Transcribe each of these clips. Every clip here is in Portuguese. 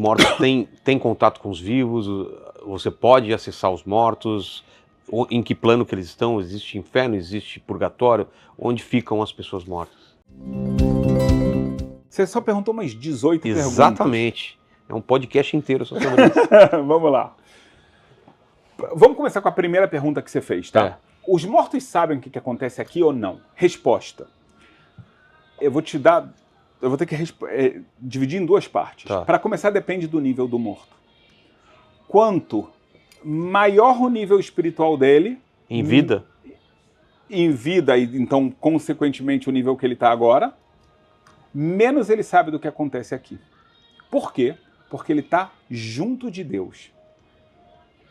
Mortos tem contato com os vivos? Você pode acessar os mortos? Em que plano que eles estão? Existe inferno? Existe purgatório? Onde ficam as pessoas mortas? Você só perguntou umas 18 perguntas. Exatamente. É um podcast inteiro só sobre isso. Vamos lá. Vamos começar com a primeira pergunta que você fez, tá? Os mortos sabem o que acontece aqui ou não? Resposta. Eu vou ter que dividir em duas partes. Tá. Para começar, depende do nível do morto. Quanto maior o nível espiritual dele... Em vida? Em vida, e então, consequentemente, o nível que ele está agora, menos ele sabe do que acontece aqui. Por quê? Porque ele está junto de Deus.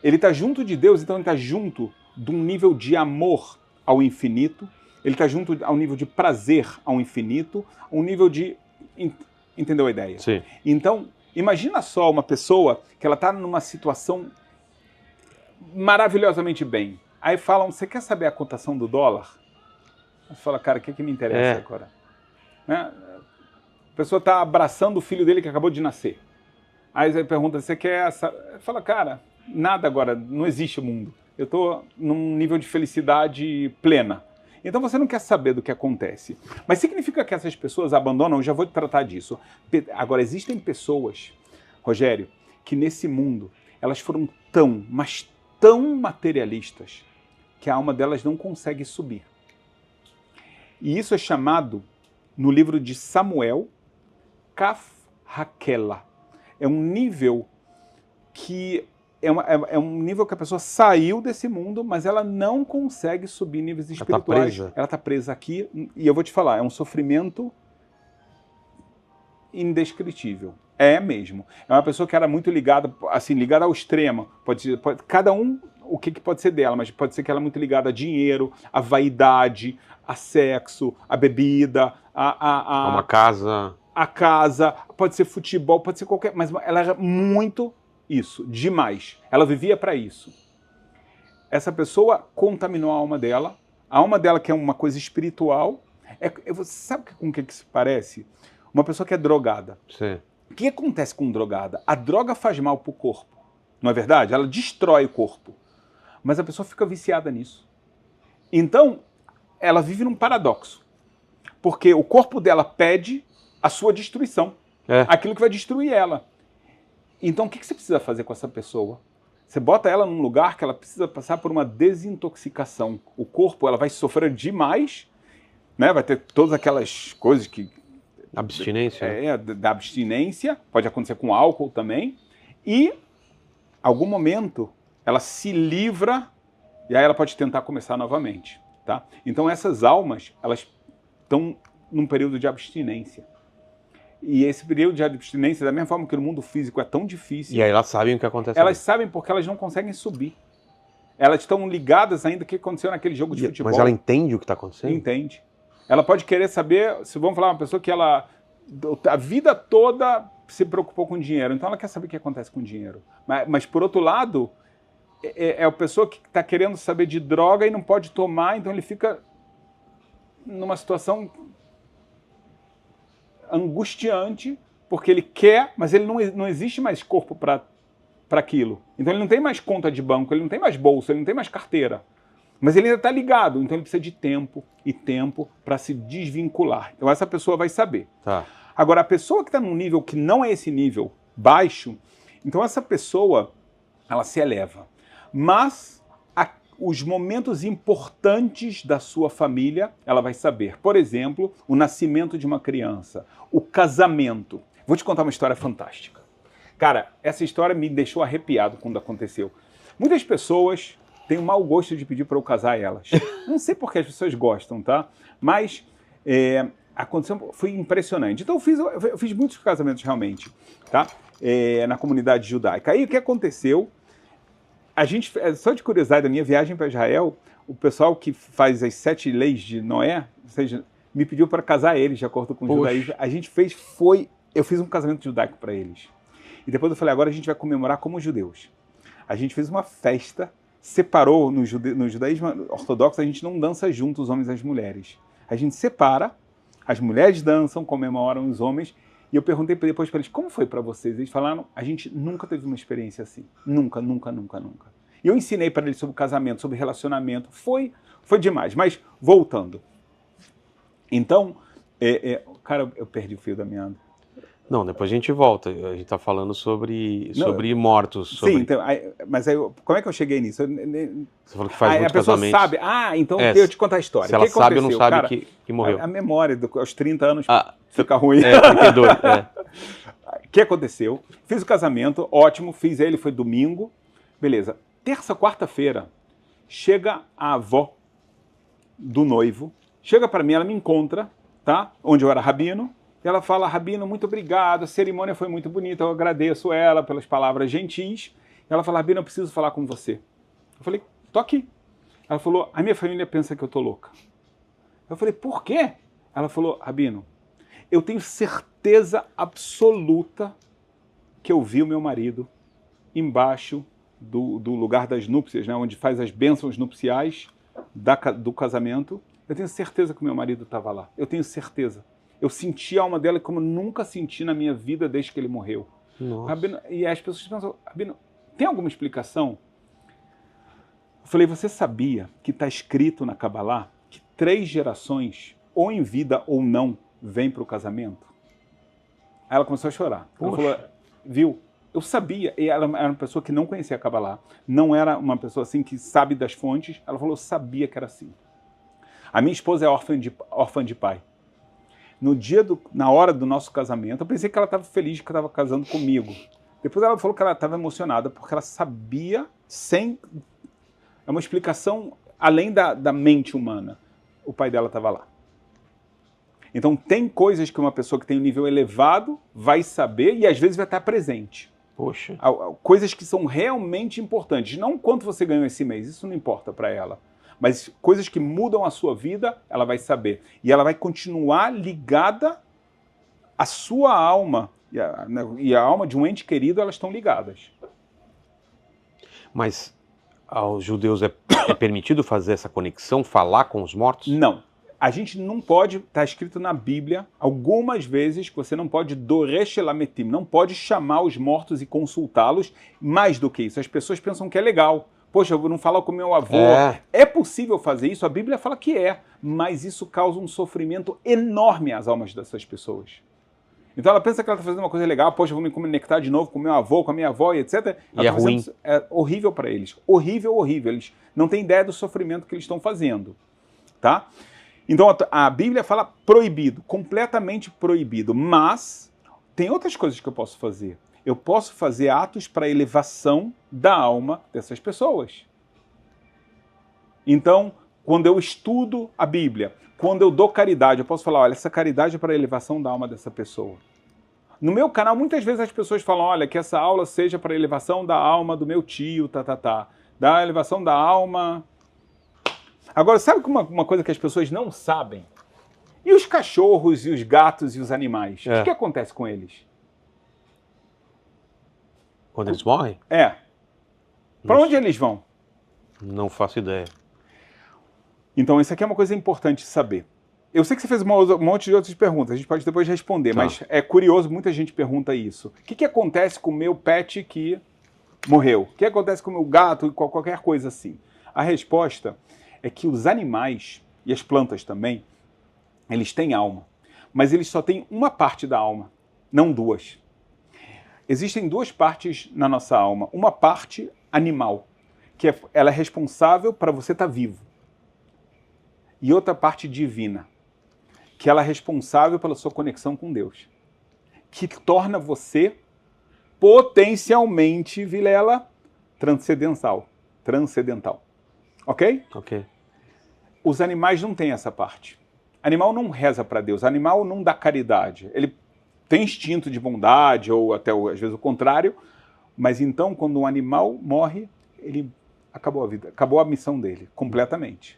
Ele está junto de Deus, então ele está junto de um nível de amor ao infinito, ele está junto ao nível de prazer ao infinito, um nível de... Entendeu a ideia? Sim. Então, imagina só uma pessoa que ela está numa situação maravilhosamente bem. Aí falam, você quer saber a cotação do dólar? Você fala, cara, o que me interessa agora? Né? A pessoa está abraçando o filho dele que acabou de nascer. Aí você pergunta, você quer essa? Fala, cara, nada agora, não existe o mundo. Eu estou num nível de felicidade plena. Então você não quer saber do que acontece. Mas significa que essas pessoas abandonam? Eu já vou tratar disso. Agora, existem pessoas, Rogério, que nesse mundo, elas foram mas tão materialistas, que a alma delas não consegue subir. E isso é chamado, no livro de Samuel, Kaf Hakela. É um nível que é um nível que a pessoa saiu desse mundo, mas ela não consegue subir níveis espirituais. Ela está presa aqui, e eu vou te falar, é um sofrimento indescritível. É mesmo. É uma pessoa que era muito ligada, assim, ligada ao extremo. Cada um, o que pode ser dela, mas pode ser que ela é muito ligada a dinheiro, a vaidade, a sexo, a bebida, a uma casa. A casa, pode ser futebol, pode ser qualquer... Mas ela era muito isso, demais. Ela vivia para isso. Essa pessoa contaminou a alma dela que é uma coisa espiritual. Você sabe com o que se parece? Uma pessoa que é drogada. Sim. O que acontece com drogada? A droga faz mal para o corpo, não é verdade? Ela destrói o corpo. Mas a pessoa fica viciada nisso. Então, ela vive num paradoxo. Porque o corpo dela pede a sua destruição. Aquilo que vai destruir ela. Então, o que você precisa fazer com essa pessoa? Você bota ela num lugar que ela precisa passar por uma desintoxicação. O corpo, ela vai sofrer demais, né? Vai ter todas aquelas coisas que... Abstinência. Da abstinência. Pode acontecer com álcool também. E, algum momento, ela se livra e aí ela pode tentar começar novamente. Tá? Então, essas almas, elas estão num período de abstinência. E esse período de abstinência, da mesma forma que no mundo físico é tão difícil... E aí elas sabem o que acontece. Elas sabem porque elas não conseguem subir. Elas estão ligadas ainda ao que aconteceu naquele jogo de futebol. Mas ela entende o que está acontecendo? Entende. Ela pode querer saber, se vamos falar uma pessoa que ela a vida toda se preocupou com dinheiro, então ela quer saber o que acontece com dinheiro. Mas por outro lado, é a pessoa que está querendo saber de droga e não pode tomar, então ele fica numa situação angustiante, porque ele quer, mas ele não existe mais corpo para aquilo. Então ele não tem mais conta de banco, ele não tem mais bolsa, ele não tem mais carteira. Mas ele ainda está ligado, então ele precisa de tempo e tempo para se desvincular. Então essa pessoa vai saber. Tá. Agora, a pessoa que está num nível que não é esse nível baixo, então essa pessoa, ela se eleva. Mas os momentos importantes da sua família, ela vai saber. Por exemplo, o nascimento de uma criança, o casamento. Vou te contar uma história fantástica. Cara, essa história me deixou arrepiado quando aconteceu. Muitas pessoas têm o mau gosto de pedir para eu casar elas. Não sei por que as pessoas gostam, tá? Mas aconteceu, foi impressionante. Então eu fiz muitos casamentos realmente, tá? Na comunidade judaica. Aí o que aconteceu? A gente, só de curiosidade, da minha viagem para Israel, o pessoal que faz as 7 leis de Noé, ou seja, me pediu para casar eles, de acordo com o judaísmo. A gente eu fiz um casamento judaico para eles. E depois eu falei, agora a gente vai comemorar como judeus. A gente fez uma festa, separou no judaísmo ortodoxo, a gente não dança junto os homens e as mulheres. A gente separa, as mulheres dançam, comemoram os homens, E eu perguntei depois para eles, como foi para vocês? Eles falaram, a gente nunca teve uma experiência assim. Nunca, nunca, nunca, nunca. E eu ensinei para eles sobre casamento, sobre relacionamento. Foi demais. Mas, voltando. Então, cara, eu perdi o fio da meada. Não, depois a gente volta. A gente está falando sobre mortos. Sobre... Sim, então, mas aí, como é que eu cheguei nisso? Você falou que faz muito a pessoa casamentos. sabe. Então eu te contar a história. Se ela que sabe ou não sabe cara, que morreu. A memória, aos 30 anos, fica ruim. 32, O que aconteceu? Fiz o casamento, ótimo, fiz ele, foi domingo. Beleza. Terça, quarta-feira, chega a avó do noivo, chega para mim, ela me encontra, tá? Onde eu era rabino. E ela fala, rabino, muito obrigado, a cerimônia foi muito bonita, eu agradeço ela pelas palavras gentis. E ela fala, rabino, eu preciso falar com você. Eu falei, tô aqui. Ela falou, a minha família pensa que eu tô louca. Eu falei, por quê? Ela falou, rabino, eu tenho certeza absoluta que eu vi o meu marido embaixo do lugar das núpcias, né, onde faz as bênçãos nupciais do casamento. Eu tenho certeza que o meu marido estava lá. Eu tenho certeza. Eu senti a alma dela como nunca senti na minha vida desde que ele morreu. Rabino, e as pessoas pensam, rabino, tem alguma explicação? Eu falei, você sabia que está escrito na Kabbalah que 3 gerações, ou em vida ou não, vêm para o casamento? Aí ela começou a chorar. Ela falou, viu, eu sabia. E ela era uma pessoa que não conhecia a Kabbalah, não era uma pessoa assim que sabe das fontes. Ela falou, eu sabia que era assim. A minha esposa é órfã de pai. Na hora do nosso casamento, eu pensei que ela estava feliz que estava casando comigo. Depois ela falou que ela estava emocionada, porque ela sabia, é uma explicação além da mente humana. O pai dela estava lá. Então tem coisas que uma pessoa que tem um nível elevado vai saber e às vezes vai estar presente. Poxa. Coisas que são realmente importantes. Não quanto você ganhou esse mês, isso não importa para ela. Mas coisas que mudam a sua vida, ela vai saber. E ela vai continuar ligada à sua alma. E a alma de um ente querido, elas estão ligadas. Mas aos judeus é permitido fazer essa conexão, falar com os mortos? Não. A gente não pode, está escrito na Bíblia, algumas vezes que você não pode doresh lametim, não pode chamar os mortos e consultá-los. Mais do que isso, as pessoas pensam que é legal. Poxa, eu vou não falar com meu avô. É possível fazer isso? A Bíblia fala que é, mas isso causa um sofrimento enorme às almas dessas pessoas. Então ela pensa que ela está fazendo uma coisa legal, poxa, eu vou me conectar de novo com meu avô, com a minha avó e etc. E é ruim. É horrível para eles. Horrível, horrível. Eles não têm ideia do sofrimento que eles estão fazendo. Tá? Então a Bíblia fala proibido, completamente proibido. Mas tem outras coisas que eu posso fazer. Eu posso fazer atos para a elevação da alma dessas pessoas. Então, quando eu estudo a Bíblia, quando eu dou caridade, eu posso falar, olha, essa caridade é para a elevação da alma dessa pessoa. No meu canal, muitas vezes as pessoas falam, olha, que essa aula seja para a elevação da alma do meu tio, da elevação da alma... Agora, sabe uma coisa que as pessoas não sabem? E os cachorros, e os gatos, e os animais? O que acontece com eles? Quando eles morrem? Para onde eles vão? Não faço ideia. Então, isso aqui é uma coisa importante saber. Eu sei que você fez um monte de outras perguntas, a gente pode depois responder, mas é curioso, muita gente pergunta isso. O que acontece com o meu pet que morreu? O que acontece com o meu gato e qualquer coisa assim? A resposta é que os animais, e as plantas também, eles têm alma, mas eles só têm uma parte da alma, não duas. Existem 2 partes na nossa alma. Uma parte animal, que ela é responsável para você estar vivo. E outra parte divina, que ela é responsável pela sua conexão com Deus. Que torna você potencialmente, Vilela, transcendental. Ok? Ok. Os animais não têm essa parte. Animal não reza para Deus, animal não dá caridade. Ele tem instinto de bondade, ou até às vezes o contrário, mas então quando um animal morre, ele acabou a vida, acabou a missão dele, completamente.